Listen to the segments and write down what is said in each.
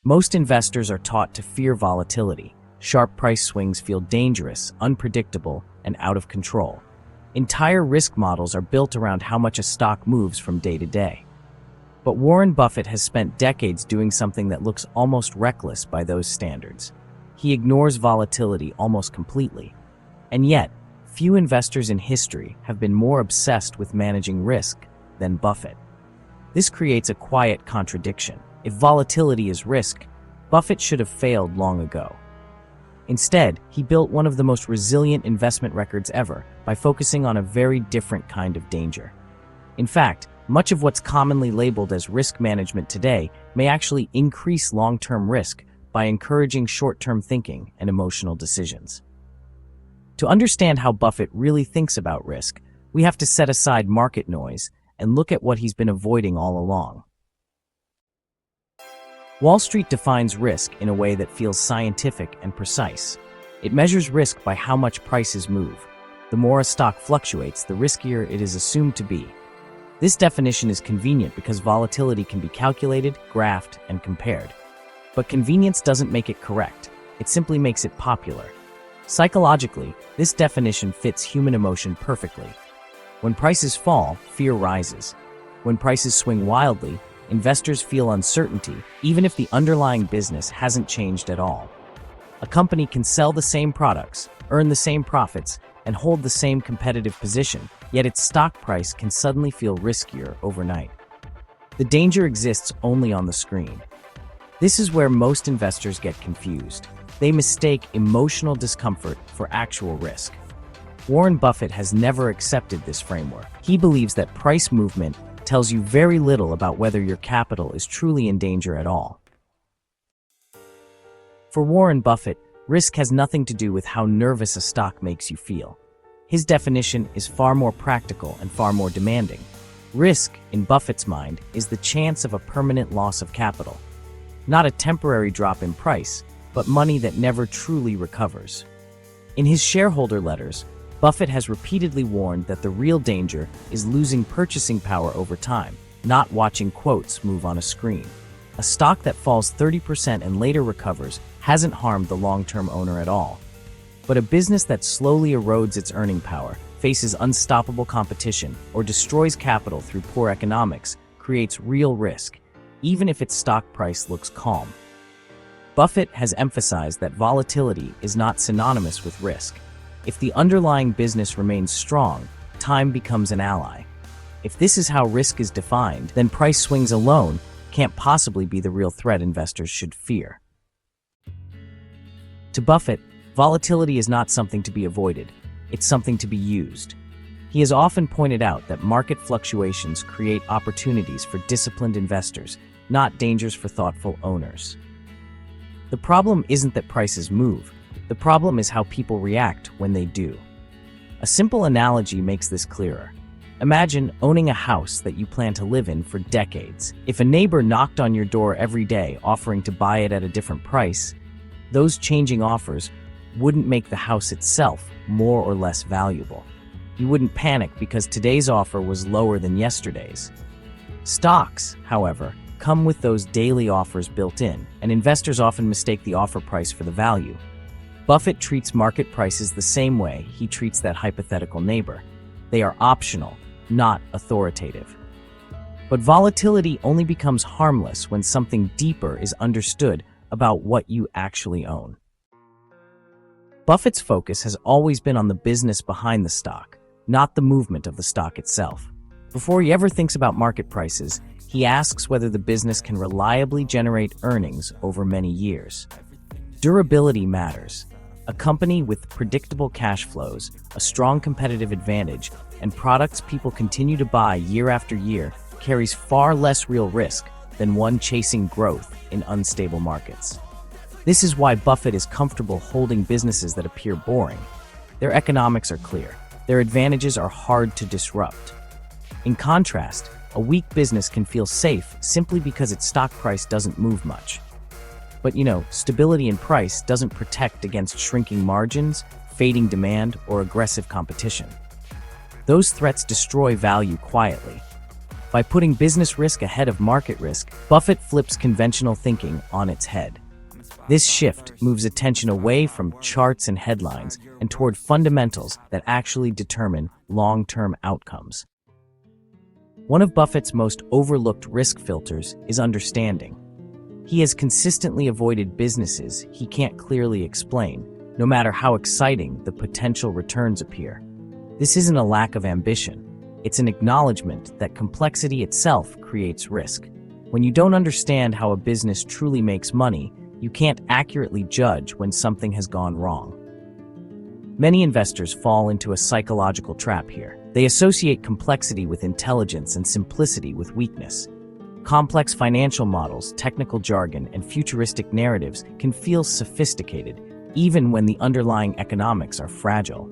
Most investors are taught to fear volatility. Sharp price swings feel dangerous, unpredictable, and out of control. Entire risk models are built around how much a stock moves from day to day. But Warren Buffett has spent decades doing something that looks almost reckless by those standards. He ignores volatility almost completely. And yet, few investors in history have been more obsessed with managing risk than Buffett. This creates a quiet contradiction. If volatility is risk, Buffett should have failed long ago. Instead, he built one of the most resilient investment records ever by focusing on a very different kind of danger. In fact, much of what's commonly labeled as risk management today may actually increase long-term risk by encouraging short-term thinking and emotional decisions. To understand how Buffett really thinks about risk, we have to set aside market noise and look at what he's been avoiding all along. Wall Street defines risk in a way that feels scientific and precise. It measures risk by how much prices move. The more a stock fluctuates, the riskier it is assumed to be. This definition is convenient because volatility can be calculated, graphed, and compared. But convenience doesn't make it correct. It simply makes it popular. Psychologically, this definition fits human emotion perfectly. When prices fall, fear rises. When prices swing wildly, investors feel uncertainty, even if the underlying business hasn't changed at all. A company can sell the same products, earn the same profits, and hold the same competitive position, yet its stock price can suddenly feel riskier overnight. The danger exists only on the screen. This is where most investors get confused. They mistake emotional discomfort for actual risk. Warren Buffett has never accepted this framework. He believes that price movement tells you very little about whether your capital is truly in danger at all. For Warren Buffett, risk has nothing to do with how nervous a stock makes you feel. His definition is far more practical and far more demanding. Risk, in Buffett's mind, is the chance of a permanent loss of capital. Not a temporary drop in price, but money that never truly recovers. In his shareholder letters, Buffett has repeatedly warned that the real danger is losing purchasing power over time, not watching quotes move on a screen. A stock that falls 30% and later recovers hasn't harmed the long-term owner at all. But a business that slowly erodes its earning power, faces unstoppable competition, or destroys capital through poor economics creates real risk, even if its stock price looks calm. Buffett has emphasized that volatility is not synonymous with risk. If the underlying business remains strong, time becomes an ally. If this is how risk is defined, then price swings alone can't possibly be the real threat investors should fear. To Buffett, volatility is not something to be avoided, it's something to be used. He has often pointed out that market fluctuations create opportunities for disciplined investors, not dangers for thoughtful owners. The problem isn't that prices move. The problem is how people react when they do. A simple analogy makes this clearer. Imagine owning a house that you plan to live in for decades. If a neighbor knocked on your door every day offering to buy it at a different price, those changing offers wouldn't make the house itself more or less valuable. You wouldn't panic because today's offer was lower than yesterday's. Stocks, however, come with those daily offers built in, and investors often mistake the offer price for the value. Buffett treats market prices the same way he treats that hypothetical neighbor. They are optional, not authoritative. But volatility only becomes harmless when something deeper is understood about what you actually own. Buffett's focus has always been on the business behind the stock, not the movement of the stock itself. Before he ever thinks about market prices, he asks whether the business can reliably generate earnings over many years. Durability matters. A company with predictable cash flows, a strong competitive advantage, and products people continue to buy year after year carries far less real risk than one chasing growth in unstable markets. This is why Buffett is comfortable holding businesses that appear boring. Their economics are clear. Their advantages are hard to disrupt. In contrast, a weak business can feel safe simply because its stock price doesn't move much. But stability in price doesn't protect against shrinking margins, fading demand, or aggressive competition. Those threats destroy value quietly. By putting business risk ahead of market risk, Buffett flips conventional thinking on its head. This shift moves attention away from charts and headlines and toward fundamentals that actually determine long-term outcomes. One of Buffett's most overlooked risk filters is understanding. He has consistently avoided businesses he can't clearly explain, no matter how exciting the potential returns appear. This isn't a lack of ambition. It's an acknowledgement that complexity itself creates risk. When you don't understand how a business truly makes money, you can't accurately judge when something has gone wrong. Many investors fall into a psychological trap here. They associate complexity with intelligence and simplicity with weakness. Complex financial models, technical jargon, and futuristic narratives can feel sophisticated, even when the underlying economics are fragile.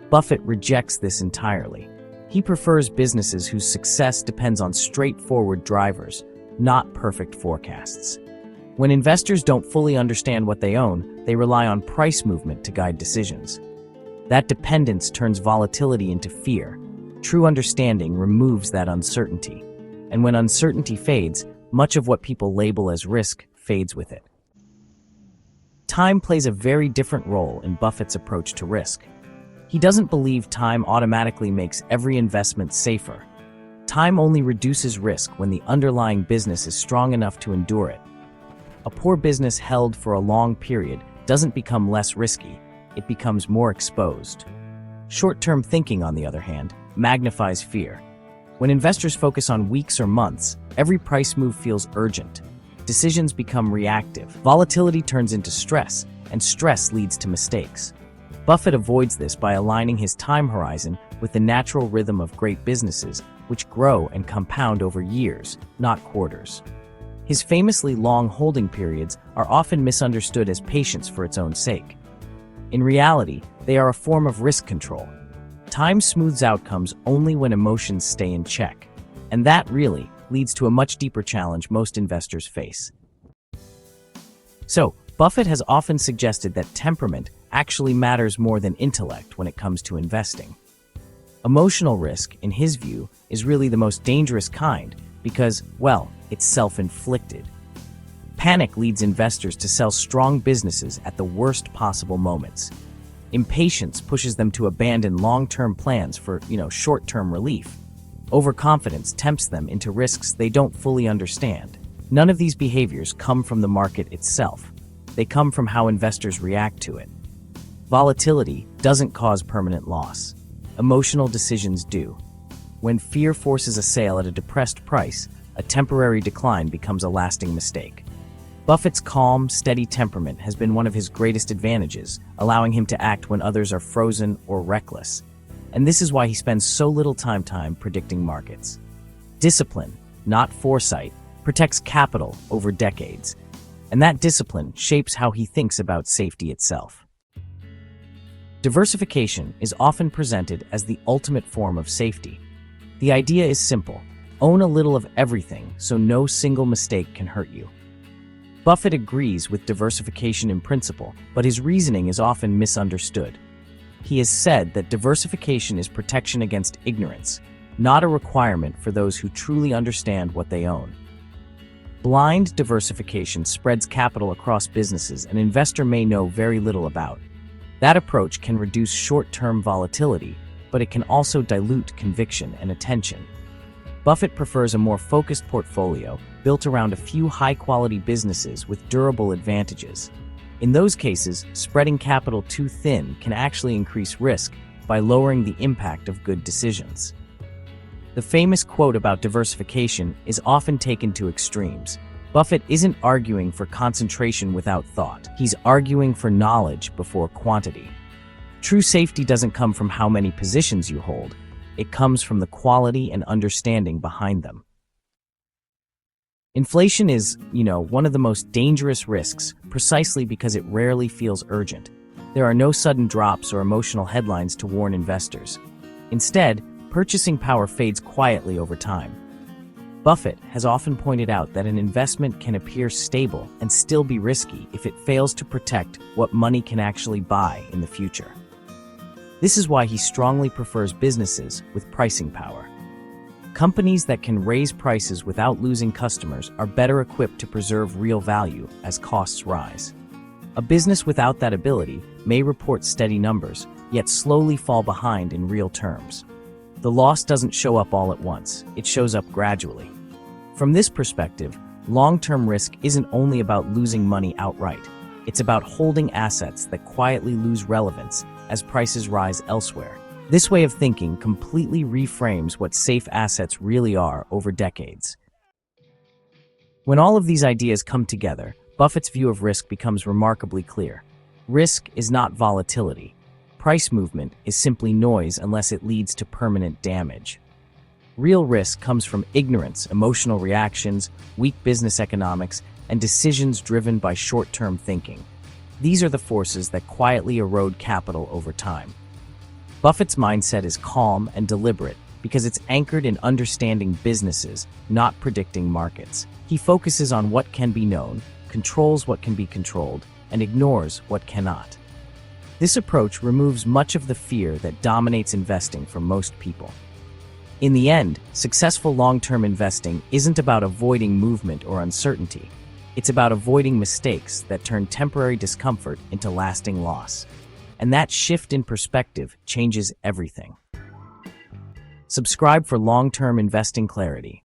Buffett rejects this entirely. He prefers businesses whose success depends on straightforward drivers, not perfect forecasts. When investors don't fully understand what they own, they rely on price movement to guide decisions. That dependence turns volatility into fear. True understanding removes that uncertainty. And when uncertainty fades, much of what people label as risk fades with it. Time plays a very different role in Buffett's approach to risk. He doesn't believe time automatically makes every investment safer. Time only reduces risk when the underlying business is strong enough to endure it. A poor business held for a long period doesn't become less risky, it becomes more exposed. Short-term thinking, on the other hand, magnifies fear. When investors focus on weeks or months, every price move feels urgent. Decisions become reactive. Volatility turns into stress, and stress leads to mistakes. Buffett avoids this by aligning his time horizon with the natural rhythm of great businesses, which grow and compound over years, not quarters. His famously long holding periods are often misunderstood as patience for its own sake. In reality, they are a form of risk control. Time smooths outcomes only when emotions stay in check, and that really leads to a much deeper challenge most investors face. So, Buffett has often suggested that temperament actually matters more than intellect when it comes to investing. Emotional risk, in his view, is really the most dangerous kind because, well, it's self-inflicted. Panic leads investors to sell strong businesses at the worst possible moments. Impatience pushes them to abandon long-term plans for, short-term relief. Overconfidence tempts them into risks they don't fully understand. None of these behaviors come from the market itself. They come from how investors react to it. Volatility doesn't cause permanent loss. Emotional decisions do. When fear forces a sale at a depressed price, a temporary decline becomes a lasting mistake. Buffett's calm, steady temperament has been one of his greatest advantages, allowing him to act when others are frozen or reckless. And this is why he spends so little time predicting markets. Discipline, not foresight, protects capital over decades. And that discipline shapes how he thinks about safety itself. Diversification is often presented as the ultimate form of safety. The idea is simple: own a little of everything so no single mistake can hurt you. Buffett agrees with diversification in principle, but his reasoning is often misunderstood. He has said that diversification is protection against ignorance, not a requirement for those who truly understand what they own. Blind diversification spreads capital across businesses an investor may know very little about. That approach can reduce short-term volatility, but it can also dilute conviction and attention. Buffett prefers a more focused portfolio built around a few high-quality businesses with durable advantages. In those cases, spreading capital too thin can actually increase risk by lowering the impact of good decisions. The famous quote about diversification is often taken to extremes. Buffett isn't arguing for concentration without thought. He's arguing for knowledge before quantity. True safety doesn't come from how many positions you hold. It comes from the quality and understanding behind them. Inflation is, one of the most dangerous risks precisely because it rarely feels urgent. There are no sudden drops or emotional headlines to warn investors. Instead, purchasing power fades quietly over time. Buffett has often pointed out that an investment can appear stable and still be risky if it fails to protect what money can actually buy in the future. This is why he strongly prefers businesses with pricing power. Companies that can raise prices without losing customers are better equipped to preserve real value as costs rise. A business without that ability may report steady numbers, yet slowly fall behind in real terms. The loss doesn't show up all at once, it shows up gradually. From this perspective, long-term risk isn't only about losing money outright. It's about holding assets that quietly lose relevance as prices rise elsewhere. This way of thinking completely reframes what safe assets really are over decades. When all of these ideas come together, Buffett's view of risk becomes remarkably clear. Risk is not volatility. Price movement is simply noise unless it leads to permanent damage. Real risk comes from ignorance, emotional reactions, weak business economics, and decisions driven by short-term thinking. These are the forces that quietly erode capital over time. Buffett's mindset is calm and deliberate because it's anchored in understanding businesses, not predicting markets. He focuses on what can be known, controls what can be controlled, and ignores what cannot. This approach removes much of the fear that dominates investing for most people. In the end, successful long-term investing isn't about avoiding movement or uncertainty. It's about avoiding mistakes that turn temporary discomfort into lasting loss. And that shift in perspective changes everything. Subscribe for long-term investing clarity.